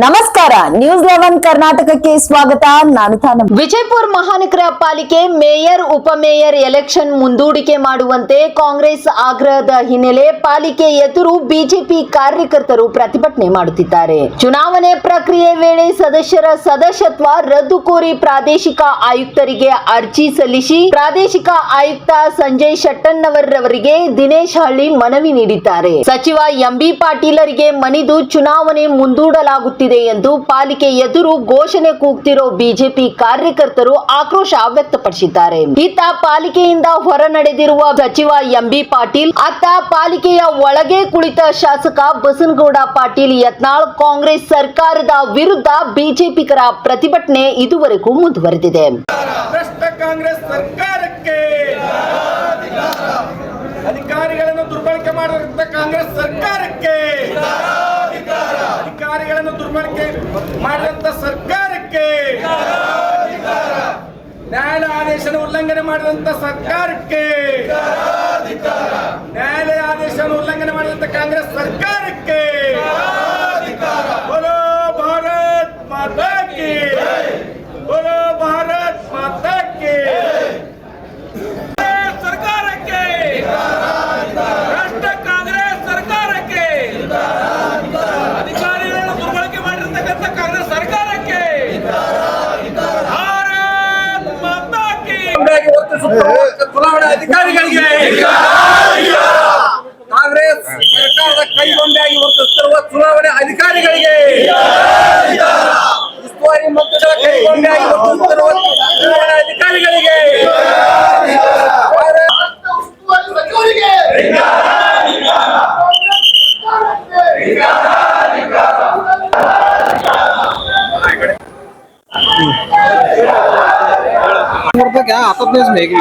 ನಮಸ್ಕಾರ, ನ್ಯೂಸ್ 11 ಕರ್ನಾಟಕಕ್ಕೆ ಸ್ವಾಗತ. ನಾನು ತಾನಂ. ವಿಜಯಪುರ ಮಹಾನಗರ ಪಾಲಿಕೆ ಮೇಯರ್ ಉಪಮೇಯರ್ ಎಲೆಕ್ಷನ್ ಮುಂದೂಡಿಕೆ ಮಾಡುವಂತೆ ಕಾಂಗ್ರೆಸ್ ಆಗ್ರಹದ ಹಿನ್ನೆಲೆ ಪಾಲಿಕೆ ಎದುರು ಬಿಜೆಪಿ ಕಾರ್ಯಕರ್ತರು ಪ್ರತಿಭಟನೆ ಮಾಡುತ್ತಿದ್ದಾರೆ. ಚುನಾವಣೆ ಪ್ರಕ್ರಿಯೆ ವೇಳೆ ಸದಸ್ಯರ ಸದಸ್ಯತ್ವ ರದ್ದು ಕೋರಿ ಪ್ರಾದೇಶಿಕ ಆಯುಕ್ತರಿಗೆ ಅರ್ಜಿ ಸಲ್ಲಿಸಿ ಪ್ರಾದೇಶಿಕ ಆಯುಕ್ತ ಸಂಜಯ್ ಶೆಟ್ಟಣ್ಣವರವರಿಗೆ ದಿನೇಶ್ ಹಳ್ಳಿ ಮನವಿ ನೀಡಿದ್ದಾರೆ. ಸಚಿವ ಎಂಬಿ ಪಾಟೀಲರಿಗೆ ಮಣಿದು ಚುನಾವಣೆ ಮುಂದೂಡಲಾಗುತ್ತಿದೆ ಎಂದು ಪಾಲಿಕೆ ಎದುರು ಘೋಷಣೆ ಕೂಗ್ತಿರೋ ಬಿಜೆಪಿ ಕಾರ್ಯಕರ್ತರು ಆಕ್ರೋಶ ವ್ಯಕ್ತಪಡಿಸಿದ್ದಾರೆ. ಇತ್ತ ಪಾಲಿಕೆಯಿಂದ ಹೊರ ನಡೆದಿರುವ ಸಚಿವ ಎಂಬಿ ಪಾಟೀಲ್, ಅತ್ತ ಪಾಲಿಕೆಯ ಒಳಗೆ ಕುಳಿತ ಶಾಸಕ ಬಸನಗೌಡ ಪಾಟೀಲ್ ಯತ್ನಾಳ್ ಕಾಂಗ್ರೆಸ್ ಸರ್ಕಾರದ ವಿರುದ್ಧ ಬಿಜೆಪಿಗರ ಪ್ರತಿಭಟನೆ ಇದುವರೆಗೂ ಮುಂದುವರೆದಿದೆ. ಕಾಂಗ್ರೆಸ್ ಸರ್ಕಾರಕ್ಕೆ ಅಧಿಕಾರಿಗಳನ್ನು ದುರ್ಬಳಕೆ ಮಾಡಿರುವಂತ ಕಾಂಗ್ರೆಸ್ ಸರ್ಕಾರಕ್ಕೆ ಅಧಿಕಾರಿಗಳನ್ನು ದುರ್ಬಳಕೆ ಮಾಡಿದಂತ ಸರ್ಕಾರಕ್ಕೆ ನ್ಯಾಯಾಲಯ ಆದೇಶನ ಉಲ್ಲಂಘನೆ ಮಾಡಿದಂತ ಸರ್ಕಾರಕ್ಕೆ ನ್ಯಾಯಾಲಯ ಆದೇಶನ ಉಲ್ಲಂಘನೆ ಮಾಡಿದಂತ ಕಾಂಗ್ರೆಸ್ ಸರ್ಕಾರಕ್ಕೆ ಬೋಲೋ ಭಾರತ್ ಮಾತಾ ಕಿ, ಬೋಲೋ ಭಾರತ್ ಮಾತಾ ಕಿ. ಸರ್ಕಾರಕ್ಕೆ, ರಾಷ್ಟ್ರ ಕಾಂಗ್ರೆಸ್ ಸರ್ಕಾರಕ್ಕೆ, ಅಧಿಕಾರಿಗಳನ್ನು ದುರ್ಬಳಕೆ ಮಾಡಿರ್ತಕ್ಕಂಥ ಕಾಂಗ್ರೆಸ್ ಸರ್ಕಾರಕ್ಕೆ ಭಾರತ್ ಮಾತಾ ಕಿ. ಚುನಾವಣಾ ಅಧಿಕಾರಿಗಳಿಗೆ ಕಾಂಗ್ರೆಸ್ ಸರ್ಕಾರದ ಕೈಗೊಂಡಾಗಿ ವರ್ತಿಸುತ್ತಿರುವ ಚುನಾವಣೆ ಅಧಿಕಾರಿಗಳಿಗೆ, ಉಸ್ತುವಾರಿ ಮಂತ್ರಿಗಳ ಕೈಗೊಂಡಾಗಿ ವರ್ತಿಸುತ್ತಿರುವ ಚುನಾವಣಾ ಅಧಿಕಾರಿಗಳಿಗೆ, क्या आता तो इसमें भी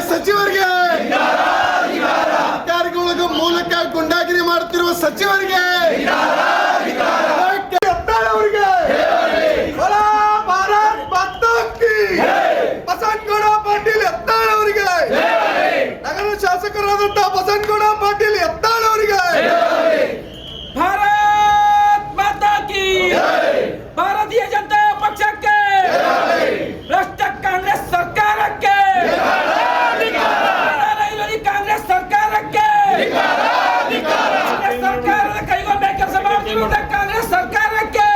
ಸಚಿವರಿಗೆ, ಅಧಿಕಾರಿಗಳ ಮೂಲಕ ಗುಂಡಾಗಿರಿ ಮಾಡುತ್ತಿರುವ ಸಚಿವರಿಗೆ, ಭಾರತ್ ಮಾತಾ ಕಿ, ಬಸನಗೌಡ ಪಾಟೀಲ್ ಯತ್ನಾಳ್ ಅವರಿಗೆ, ನಗರ ಶಾಸಕರಾದಂತಹ ಬಸನಗೌಡ ಪಾಟೀಲ್ ಯತ್ನಾಳ್ ಅವರಿಗೆ ಭಾರತ್ ಮಾತಾ ಕಿ, ಭಾರತೀಯ ಜನತಾ ಪಕ್ಷಕ್ಕೆ, ಭ್ರಷ್ಟ ಕಾಂಗ್ರೆಸ್ ಸರ್ಕಾರಕ್ಕೆ, ಕಾಂಗ್ರೆಸ್ ಸರ್ಕಾರಕ್ಕೆ, ಸರ್ಕಾರದ ಕೈಗೊಂಡ ಕೆಲಸ ಮಾಡುತ್ತಿರುವಂತಹ ಕಾಂಗ್ರೆಸ್ ಸರ್ಕಾರಕ್ಕೆ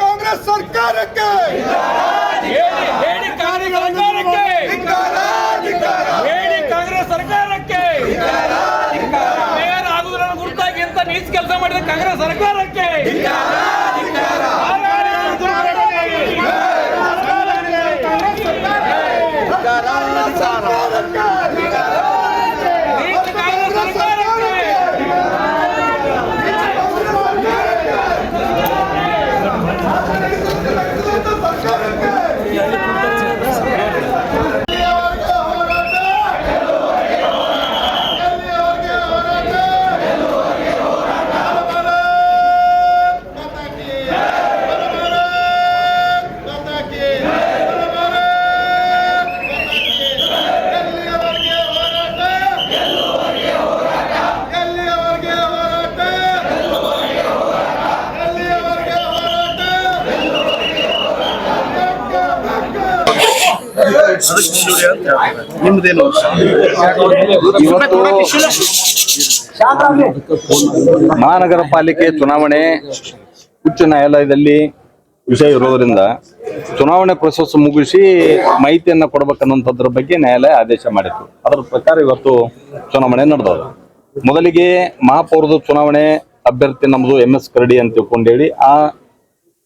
ಕಾಂಗ್ರೆಸ್ ಸರ್ಕಾರಕ್ಕೆ ಕಾಂಗ್ರೆಸ್ ಸರ್ಕಾರಕ್ಕೆ ಮೇಯರ್ ಆಗುವುದನ್ನು ಗುರುತಾಗಿ ಅಂತ ನೀಚ ಕೆಲಸ ಮಾಡಿದ ಕಾಂಗ್ರೆಸ್ ಸರ್ಕಾರಕ್ಕೆ ನಿಮ್ದೇನು ಇವತ್ತು ಮಹಾನಗರ ಪಾಲಿಕೆ ಚುನಾವಣೆ ಉಚ್ಚ ನ್ಯಾಯಾಲಯದಲ್ಲಿ ವಿಷಯ ಇರೋದ್ರಿಂದ ಚುನಾವಣೆ ಪ್ರೊಸೆಸ್ ಮುಗಿಸಿ ಮಾಹಿತಿಯನ್ನ ಕೊಡ್ಬೇಕನ್ನೋಂಥದ್ರ ಬಗ್ಗೆ ನ್ಯಾಯಾಲಯ ಆದೇಶ ಮಾಡಿತ್ತು. ಅದರ ಪ್ರಕಾರ ಇವತ್ತು ಚುನಾವಣೆ ನಡೆದದ. ಮೊದಲಿಗೆ ಮಹಾಪೌರದ ಚುನಾವಣೆ ಅಭ್ಯರ್ಥಿ ನಮ್ದು MS ಕರಡಿ ಅಂತ ತಿಳ್ಕೊಂಡೇಳಿ ಆ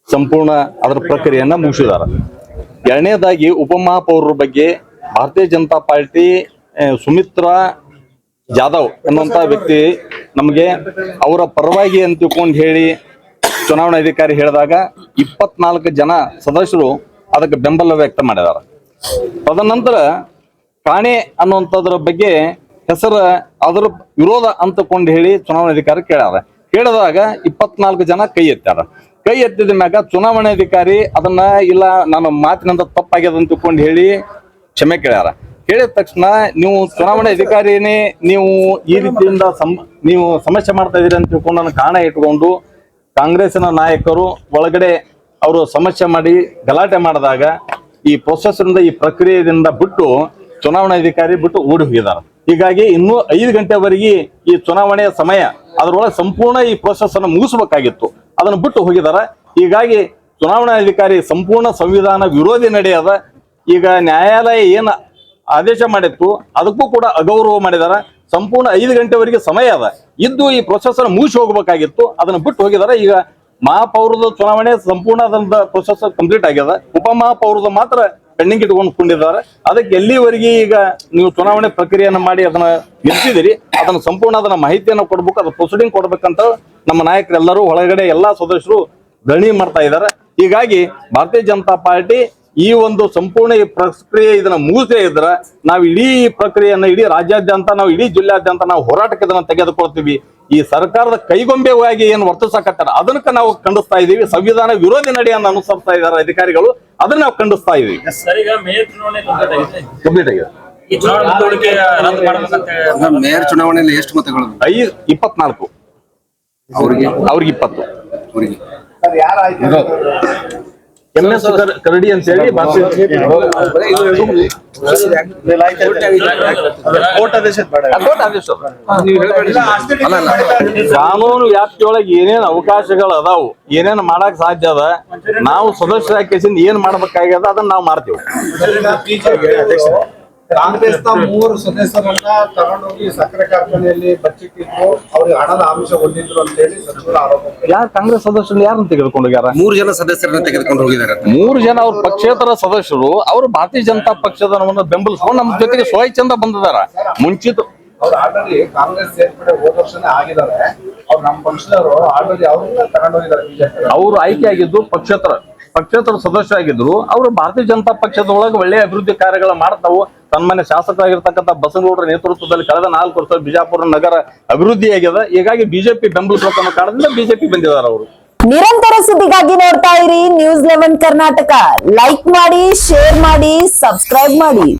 ಸಂಪೂರ್ಣ ಅದರ ಪ್ರಕ್ರಿಯೆಯನ್ನ ಮುಗಿಸಿದಾರ. ಎರಡನೇದಾಗಿ ಉಪಮಹಾಪೌರರ ಬಗ್ಗೆ ಭಾರತೀಯ ಜನತಾ ಪಾರ್ಟಿ ಸುಮಿತ್ರಾ ಜಾಧವ್ ಅನ್ನುವಂತ ವ್ಯಕ್ತಿ ನಮಗೆ ಅವರ ಪರವಾಗಿ ಅಂತ ತಿಳ್ಕೊಂಡು ಹೇಳಿ ಚುನಾವಣಾಧಿಕಾರಿ ಹೇಳಿದಾಗ 24 ಜನ ಸದಸ್ಯರು ಅದಕ್ಕೆ ಬೆಂಬಲ ವ್ಯಕ್ತ ಮಾಡಿದ್ದಾರೆ. ತದನಂತರ ಕಾಣೆ ಅನ್ನುವಂಥದ್ರ ಬಗ್ಗೆ ಹೆಸರು ಅದರ ವಿರೋಧ ಅಂತಕೊಂಡು ಹೇಳಿ ಚುನಾವಣಾಧಿಕಾರಿ ಕೇಳಿದಾಗ 24 ಜನ ಕೈ ಎತ್ತಾರ. ಕೈ ಎತ್ತಿದ ಮ್ಯಾಗ ಚುನಾವಣಾಧಿಕಾರಿ ಅದನ್ನ ಇಲ್ಲ ನಾನು ಮಾತಿನಿಂದ ತಪ್ಪಾಗ್ಯದ ಅಂತ ತಿಳ್ಕೊಂಡು ಹೇಳಿ ಕ್ಷಮೆ ಕೇಳಿದ ತಕ್ಷಣ ನೀವು ಚುನಾವಣಾ ಅಧಿಕಾರಿನೇ ನೀವು ಈ ರೀತಿಯಿಂದ ನೀವು ಸಮಸ್ಯೆ ಮಾಡ್ತಾ ಇದೀರಿ ಅಂತ ತಿಳ್ಕೊಂಡು ನನ್ನ ಕಾರಣ ಇಟ್ಕೊಂಡು ಕಾಂಗ್ರೆಸ್ಸಿನ ನಾಯಕರು ಒಳಗಡೆ ಅವರು ಸಮಸ್ಯೆ ಮಾಡಿ ಗಲಾಟೆ ಮಾಡಿದಾಗ ಈ ಪ್ರೊಸೆಸ್ ಈ ಪ್ರಕ್ರಿಯೆಯಿಂದ ಬಿಟ್ಟು ಚುನಾವಣಾಧಿಕಾರಿ ಬಿಟ್ಟು ಓಡಿ ಹೋಗಿದ್ದಾರೆ. ಹೀಗಾಗಿ ಇನ್ನೂ 5 ಗಂಟೆವರೆಗೆ ಈ ಚುನಾವಣೆಯ ಸಮಯ ಅದರೊಳಗೆ ಸಂಪೂರ್ಣ ಈ ಪ್ರೊಸೆಸ್ ಅನ್ನು ಮುಗಿಸಬೇಕಾಗಿತ್ತು, ಅದನ್ನು ಬಿಟ್ಟು ಹೋಗಿದ್ದಾರೆ. ಹೀಗಾಗಿ ಚುನಾವಣಾಧಿಕಾರಿ ಸಂಪೂರ್ಣ ಸಂವಿಧಾನ ವಿರೋಧಿ ನಡೆಯದ. ಈಗ ನ್ಯಾಯಾಲಯ ಏನು ಆದೇಶ ಮಾಡಿತ್ತು ಅದಕ್ಕೂ ಕೂಡ ಅಗೌರವ ಮಾಡಿದಾರ. ಸಂಪೂರ್ಣ 5 ಗಂಟೆವರೆಗೆ ಸಮಯ ಅದ ಇದ್ದು ಈ ಪ್ರೊಸೆಸ್ ಅನ್ನು ಮುಗಿಸಿ ಹೋಗ್ಬೇಕಾಗಿತ್ತು, ಅದನ್ನ ಬಿಟ್ಟು ಹೋಗಿದ್ದಾರೆ. ಈಗ ಮಹಾಪೌರದ ಚುನಾವಣೆ ಸಂಪೂರ್ಣ ಅದನ್ನ ಪ್ರೊಸೆಸ್ ಕಂಪ್ಲೀಟ್ ಆಗ್ಯದ. ಉಪಮಹಾಪೌರದ ಮಾತ್ರ ಪೆಂಡಿಂಗ್ ಇಟ್ಕೊಂಡಿದ್ದಾರೆ. ಅದಕ್ಕೆ ಎಲ್ಲಿವರೆಗೆ ಈಗ ನೀವು ಚುನಾವಣೆ ಪ್ರಕ್ರಿಯೆಯನ್ನು ಮಾಡಿ ಅದನ್ನ ನಿಲ್ಸಿದಿರಿ ಅದನ್ನ ಸಂಪೂರ್ಣ ಅದನ್ನ ಮಾಹಿತಿಯನ್ನು ಕೊಡ್ಬೇಕು, ಅದ್ರ ಪ್ರೊಸೀಡಿಂಗ್ ಕೊಡ್ಬೇಕಂತ ನಮ್ಮ ನಾಯಕರೆಲ್ಲರೂ ಒಳಗಡೆ ಎಲ್ಲಾ ಸದಸ್ಯರು ಧರಣಿ ಮಾಡ್ತಾ ಇದ್ದಾರೆ. ಹೀಗಾಗಿ ಭಾರತೀಯ ಜನತಾ ಪಾರ್ಟಿ ಈ ಒಂದು ಸಂಪೂರ್ಣ ಈ ಪ್ರಕ್ರಿಯೆ ಇದನ್ನ ಮುಗಿಸದೇ ಇದ್ರ ನಾವು ಇಡೀ ಪ್ರಕ್ರಿಯೆಯನ್ನ ಇಡೀ ರಾಜ್ಯಾದ್ಯಂತ ನಾವು ಇಡೀ ಜಿಲ್ಲಾದ್ಯಂತ ನಾವು ಹೋರಾಟಕ್ಕೆ ಇದನ್ನ ತೆಗೆದುಕೊಳ್ತೀವಿ. ಈ ಸರ್ಕಾರದ ಕೈಗೊಂಬೆವಾಗಿ ಏನು ವರ್ತಿಸಕತ್ತಾರ ಅದನ್ನ ನಾವು ಖಂಡಿಸ್ತಾ ಇದೀವಿ. ಸಂವಿಧಾನ ವಿರೋಧಿ ನಡೆಯನ್ನು ಅನುಸರಿಸ್ತಾ ಇದ್ದಾರೆ ಅಧಿಕಾರಿಗಳು, ಅದನ್ನ ನಾವು ಖಂಡಿಸ್ತಾ ಇದೀವಿ. ಕಂಪ್ಲೀಟ್ ಆಗಿದೆ. ಮೇಯರ್ ಚುನಾವಣೆಯಲ್ಲಿ ಎಷ್ಟು ಮತಗಳು? 24 ಅವ್ರಿಗೆ 20 MS ಕರಡಿ ಅಂತ ಹೇಳಿ ಕಾನೂನು ವ್ಯಾಪ್ತಿಯೊಳಗೆ ಏನೇನ್ ಅವಕಾಶಗಳು ಅದಾವು, ಏನೇನ್ ಮಾಡಕ್ ಸಾಧ್ಯ ಅದ, ನಾವು ಸದಸ್ಯರ ಕೇಸಿಂದ ಏನ್ ಮಾಡ್ಬೇಕಾಗ್ಯದ ಅದನ್ನ ನಾವು ಮಾಡ್ತೀವಿ. ಕಾಂಗ್ರೆಸ್ನ 3 ಸದಸ್ಯರನ್ನ ತಗೊಂಡೋಗಿ ಸಕ್ಕರೆ ಕಾರ್ಖಾನೆಯಲ್ಲಿ ಬಚ್ಚಿಟ್ಟಿದ್ರು, ಅವ್ರಿಗೆ ಹಣದ ಆಮಿಷ ಹೊಂದಿದ್ರು ಅಂತ ಹೇಳಿ ಸಚಿವರ ಆರೋಪ. ಯಾರು ಕಾಂಗ್ರೆಸ್ ಸದಸ್ಯರು ಯಾರನ್ನ ತೆಗೆದುಕೊಂಡು ಹೋಗ್ಯಾರ? 3 ಜನ ಸದಸ್ಯರನ್ನ ತೆಗೆದುಕೊಂಡು ಹೋಗಿದ್ದಾರೆ. 3 ಜನ ಅವ್ರ ಪಕ್ಷೇತರ ಸದಸ್ಯರು ಅವರು ಭಾರತೀಯ ಜನತಾ ಪಕ್ಷದ ಬೆಂಬಲಿಸ್ಕೊಂಡು ನಮ್ಮ ಜೊತೆಗೆ ಸ್ವಚ್ಛಂದ ಬಂದಿದಾರ. ಮುಂಚಿತ ಅವ್ರು ಆಲ್ರೆಡಿ ಕಾಂಗ್ರೆಸ್ ಸೇರ್ಪಡೆ ಹೋದ ವರ್ಷನೇ ಆಗಿದ್ದಾರೆ. ಅವ್ರು ನಮ್ಮ ಪಕ್ಷದವರು ಆಲ್ರೆಡಿ ಅವ್ರನ್ನ ತಗೊಂಡೋಗಿದ್ದಾರೆ ಬಿಜೆಪಿ. ಅವರು ಆಯ್ಕೆ ಆಗಿದ್ದು ಪಕ್ಷೇತರ ಸದಸ್ಯರಾಗಿದ್ರು. ಅವರು ಭಾರತೀಯ ಜನತಾ ಪಕ್ಷದ ಒಳಗೆ ಒಳ್ಳೆಯ ಅಭಿವೃದ್ಧಿ ಕಾರ್ಯಗಳು ಮಾಡ್ತಾವು. ಸನ್ಮಾನ್ಯ ಶಾಸಕರಾಗಿರ್ತಕ್ಕಂಥ ಬಸನಗೌಡರ ನೇತೃತ್ವದಲ್ಲಿ ಕಳೆದ 4 ವರ್ಷ ಬಿಜಾಪುರ ನಗರ ಅಭಿವೃದ್ಧಿ ಆಗಿದೆ. ಹೀಗಾಗಿ ಬಿಜೆಪಿ ಬೆಂಬಲಿಸಬೇಕನ್ನೋ ಕಾರಣದಿಂದ ಬಿಜೆಪಿ ಬಂದಿದ್ದಾರೆ ಅವರು. ನಿರಂತರ ಸುದ್ದಿಗಾಗಿ ನೋಡ್ತಾ ಇರಿ News 11 ಕರ್ನಾಟಕ. ಲೈಕ್ ಮಾಡಿ, ಶೇರ್ ಮಾಡಿ, ಸಬ್ಸ್ಕ್ರೈಬ್ ಮಾಡಿ.